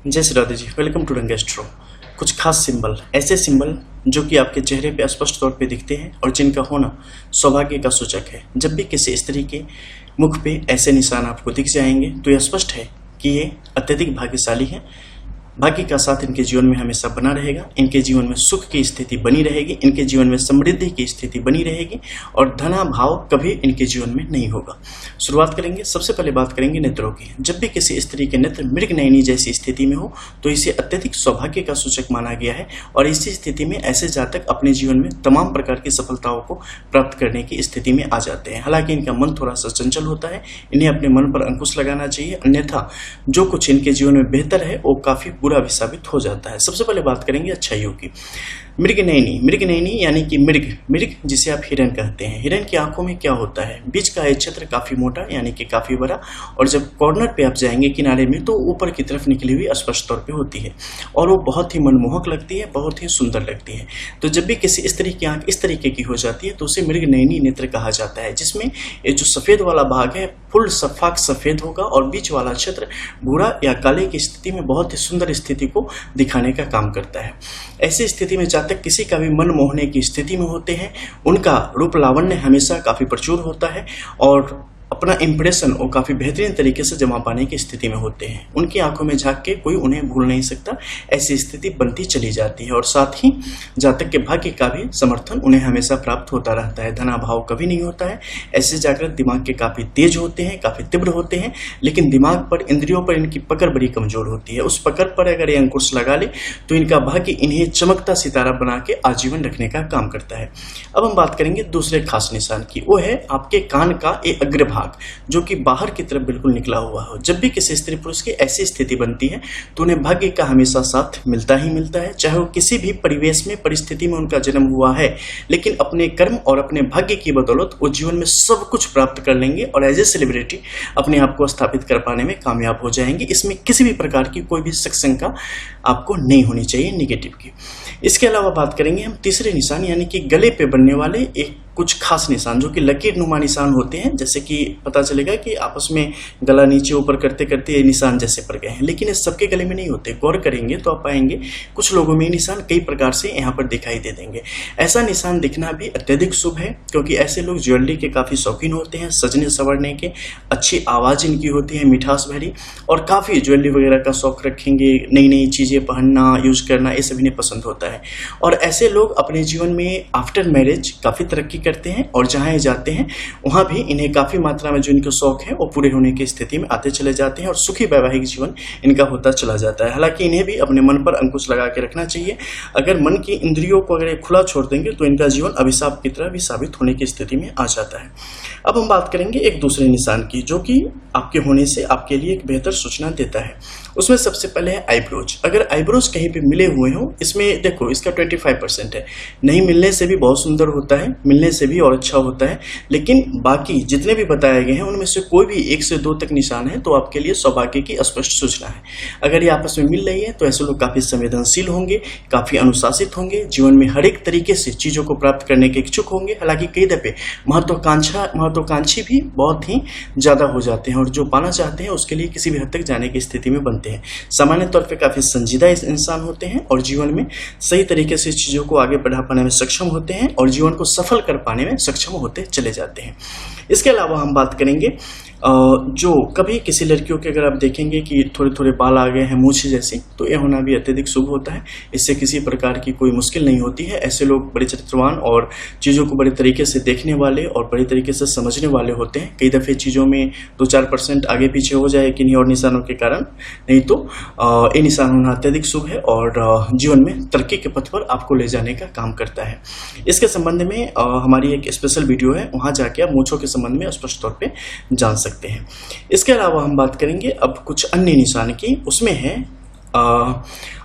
जय Shri Radhe ji. Welcome to रंग astro. कुछ खास सिंबल, ऐसे सिंबल जो कि आपके चेहरे पे स्पष्ट तौर पे दिखते हैं और जिनका होना सौभाग्य का सूचक है। जब भी किसी स्त्री के मुख पे ऐसे निशान आपको दिख जाएंगे तो यह स्पष्ट है कि ये अत्यधिक भाग्यशाली है। भाग्य का साथ इनके जीवन में हमेशा बना रहेगा, इनके जीवन में सुख की स्थिति बनी रहेगी, इनके जीवन में समृद्धि की स्थिति बनी रहेगी और धनाभाव कभी इनके जीवन में नहीं होगा। शुरुआत करेंगे, सबसे पहले बात करेंगे नेत्रों की। जब भी किसी स्त्री के नेत्र मृगनयनी जैसी स्थिति में हो तो इसे अत्यधिक सौभाग्य का सूचक माना गया है और इसी स्थिति में ऐसे जातक अपने जीवन में तमाम प्रकार की सफलताओं को प्राप्त करने की स्थिति में आ जाते हैं। हालांकि इनका मन थोड़ा सा चंचल होता है, इन्हें अपने मन पर अंकुश लगाना चाहिए, अन्यथा जो कुछ इनके जीवन में बेहतर है वो काफी बुरा भी साबित हो जाता है। सबसे पहले बात करेंगे अच्छाइयों की। मृगनयनी यानी कि मृग जिसे आप हिरण कहते हैं। हिरण की आंखों में क्या होता है, बीच का एक क्षेत्र काफी मोटा यानी कि काफी बड़ा और जब कॉर्नर पे आप जाएंगे किनारे में तो ऊपर की तरफ निकली हुई स्पष्ट तौर पे होती है और वो बहुत ही मनमोहक लगती है, बहुत ही सुंदर लगती है। तो जब भी किसी स्त्री की आंख इस तरीके की हो जाती है तो उसे मृगनयनी नेत्र कहा जाता है, जिसमें ये जो सफेद वाला भाग है फुल सफाक सफेद होगा और बीच वाला क्षेत्र भूरा या काले की स्थिति में बहुत ही सुंदर स्थिति को दिखाने का काम करता है। ऐसी स्थिति में जातक किसी का भी मन मोहने की स्थिति में होते हैं, उनका रूप लावण्य हमेशा काफी प्रचुर होता है और अपना इंप्रेशन वो काफी बेहतरीन तरीके से जमा पाने की स्थिति में होते हैं। उनकी आंखों में झांक के कोई उन्हें भूल नहीं सकता, ऐसी स्थिति बनती चली जाती है और साथ ही जातक के भाग्य का भी समर्थन उन्हें हमेशा प्राप्त होता रहता है। धनाभाव कभी नहीं होता है। ऐसे जागृत दिमाग के काफी तेज होते हैं, काफी तीव्र होते हैं, लेकिन दिमाग पर, इंद्रियों पर इनकी पकड़ बड़ी कमजोर होती है। उस पकड़ पर अगर ये अंकुश लगा ले तो इनका भाग्य इन्हें चमकता सितारा बना के आजीवन रखने का काम करता है। अब हम बात करेंगे दूसरे खास निशान की, वो है आपके कान का एक अग्रभाग जो कि बाहर की तरफ बिल्कुल निकला हुआ हो। जब भी किसी स्त्री पुरुष की ऐसी स्थिति बनती है तो उन्हें भाग्य का हमेशा साथ मिलता ही मिलता है, चाहे वो किसी भी परिवेश में, परिस्थिति में उनका जन्म हुआ है, लेकिन अपने कर्म और अपने भाग्य की बदौलत वो जीवन में सब कुछ प्राप्त कर लेंगे और एज ए सेलिब्रिटी अपने आप को स्थापित कर पाने में कामयाब हो जाएंगे। इसमें किसी भी प्रकार की कोई भी शंका आपको नहीं होनी चाहिए निगेटिव की। इसके अलावा बात करेंगे हम तीसरे निशान यानी कि गले पे बनने वाले एक कुछ खास निशान जो कि लकीर नुमा निशान होते हैं। जैसे कि पता चलेगा कि आपस में गला नीचे ऊपर करते करते ये निशान जैसे पड़ गए हैं, लेकिन ये सबके गले में नहीं होते। गौर करेंगे तो आप पाएंगे कुछ लोगों में निशान कई प्रकार से यहाँ पर दिखाई दे देंगे। ऐसा निशान दिखना भी अत्यधिक शुभ है क्योंकि ऐसे लोग ज्वेलरी के काफी शौकीन होते हैं, सजने संवरने के, अच्छी आवाज इनकी होती है, मिठास भरी, और काफी ज्वेलरी वगैरह का शौक रखेंगे, नई नई चीजें पहनना, यूज करना, ये सभी इन्हें पसंद होता है। और ऐसे लोग अपने जीवन में आफ्टर मैरिज काफी तरक्की करते हैं और जहां जाते हैं वहां भी इन्हें काफी मात्रा में जो इनके शौक है वो पूरे होने की स्थिति में आते चले जाते हैं और सुखी वैवाहिक जीवन इनका होता चला जाता है। हालांकि इन्हें भी अपने मन पर अंकुश लगा के रखना चाहिए। अगर मन की इंद्रियों को अगर खुला छोड़ देंगे तो इनका जीवन अभिशाप की तरह भी साबित होने की स्थिति में आ जाता है। अब हम बात करेंगे एक दूसरे निशान की जो कि आपके होने से आपके लिए एक बेहतर सूचना देता है। उसमें सबसे पहले है आईब्रोज। अगर आईब्रोज कहीं पे मिले हुए हो, इसमें देखो इसका 25% है, नहीं मिलने से भी बहुत सुंदर होता है, मिलने से भी और अच्छा होता है, लेकिन बाकी जितने भी बताए गए हैं उनमें से कोई भी 1 से 2 तक निशान है तो आपके लिए सौभाग्य की स्पष्ट सूचना है। अगर ये आपस में मिल रही है तो ऐसे लोग काफी संवेदनशील होंगे, काफी अनुशासित होंगे, जीवन में हर एक तरीके से चीजों को प्राप्त करने के इच्छुक होंगे। हालांकि कई दफे महत्वाकांक्षी भी बहुत ही ज्यादा हो जाते हैं और जो पाना चाहते हैं उसके लिए किसी भी हद तक जाने की स्थिति में बनते हैं। सामान्य तौर पे काफी संजीदा इंसान होते हैं और जीवन में सही तरीके से चीजों को आगे बढ़ा पाने में सक्षम होते हैं और जीवन को सफल कर पाने में सक्षम होते चले जाते हैं। इसके अलावा हम बात करेंगे जो कभी किसी लड़कियों के अगर आप देखेंगे कि थोड़े थोड़े बाल आ गए हैं मूछे जैसी, तो यह होना भी अत्यधिक शुभ होता है। इससे किसी प्रकार की कोई मुश्किल नहीं होती है। ऐसे लोग बड़े चरित्रवान और चीज़ों को बड़े तरीके से देखने वाले और बड़े तरीके से समझने वाले होते हैं। कई दफ़े चीज़ों में 2-4% आगे पीछे हो जाए किन्हीं और निशानों के कारण, नहीं तो ये निशान होना अत्यधिक शुभ है और जीवन में तरक्की के पथ पर आपको ले जाने का काम करता है। इसके संबंध में हमारी एक स्पेशल वीडियो है, वहाँ जाके आप मूछों के संबंध में स्पष्ट तौर पर जान सकते हैं। इसके अलावा हम बात करेंगे अब कुछ अन्य निशान की। उसमें है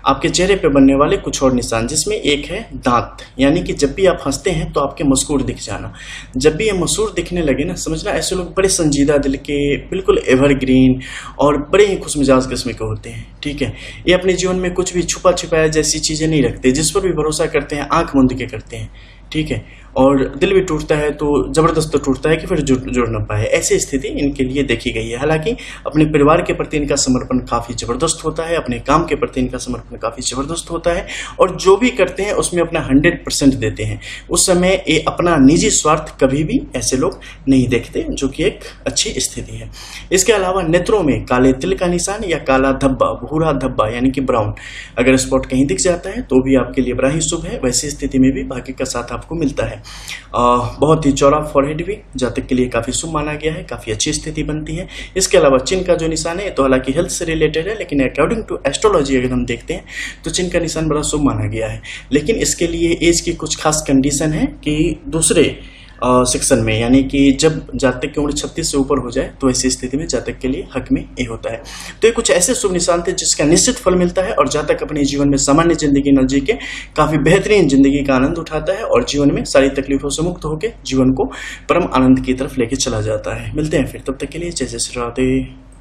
आपके चेहरे पे बनने वाले कुछ और निशान, जिसमें एक है दांत, यानी कि जब भी आप हंसते हैं तो आपके मसूर दिख जाना। जब भी ये मसूर दिखने लगे ना, समझना ऐसे लोग बड़े संजीदा दिल के, बिल्कुल एवरग्रीन और बड़े ही खुशमिजाज किस्म के होते हैं। ठीक है, ये अपने जीवन में कुछ भी छुपा छिपाया जैसी चीजें नहीं रखते, जिस पर भी भरोसा करते हैं आंख मूंद के करते हैं। ठीक है, और दिल भी टूटता है तो जबरदस्त तो टूटता है कि फिर जुड़ ना पाए, ऐसी स्थिति इनके लिए देखी गई है। हालांकि अपने परिवार के प्रति इनका समर्पण काफी जबरदस्त होता है, अपने काम के प्रति इनका समर्पण काफी जबरदस्त होता है, और जो भी करते हैं उसमें अपना 100% देते हैं। उस समय ये अपना निजी स्वार्थ कभी भी ऐसे लोग नहीं देखते, जो कि एक अच्छी स्थिति है। इसके अलावा नेत्रों में काले तिल का निशान या काला धब्बा, भूरा धब्बा यानी कि ब्राउन अगर स्पॉट कहीं दिख जाता है तो भी आपके लिए बड़ा ही शुभ है। वैसी स्थिति में भी भाग्य का साथ आपको मिलता है। बहुत ही चौड़ा फॉरहेड भी जातक के लिए काफी शुभ माना गया है, काफी अच्छी स्थिति बनती है। इसके अलावा चिन्ह का जो निशान है तो हालांकि हेल्थ से रिलेटेड है, लेकिन अकॉर्डिंग टू एस्ट्रोलॉजी अगर हम देखते हैं तो चिन्ह का निशान बड़ा शुभ माना गया है। लेकिन इसके लिए एज की कुछ खास कंडीशन है कि दूसरे सेक्शन में, यानी कि जब जातक की उम्र 36 से ऊपर हो जाए तो ऐसी स्थिति में जातक के लिए हक में ये होता है। तो ये कुछ ऐसे शुभ निशान थे जिसका निश्चित फल मिलता है, और जातक अपने जीवन में सामान्य जिंदगी न जी के काफी बेहतरीन जिंदगी का आनंद उठाता है और जीवन में सारी तकलीफों से मुक्त होकर जीवन को परम आनंद की तरफ लेके चला जाता है। मिलते हैं फिर, तब तक के लिए जय जय श्री राधे।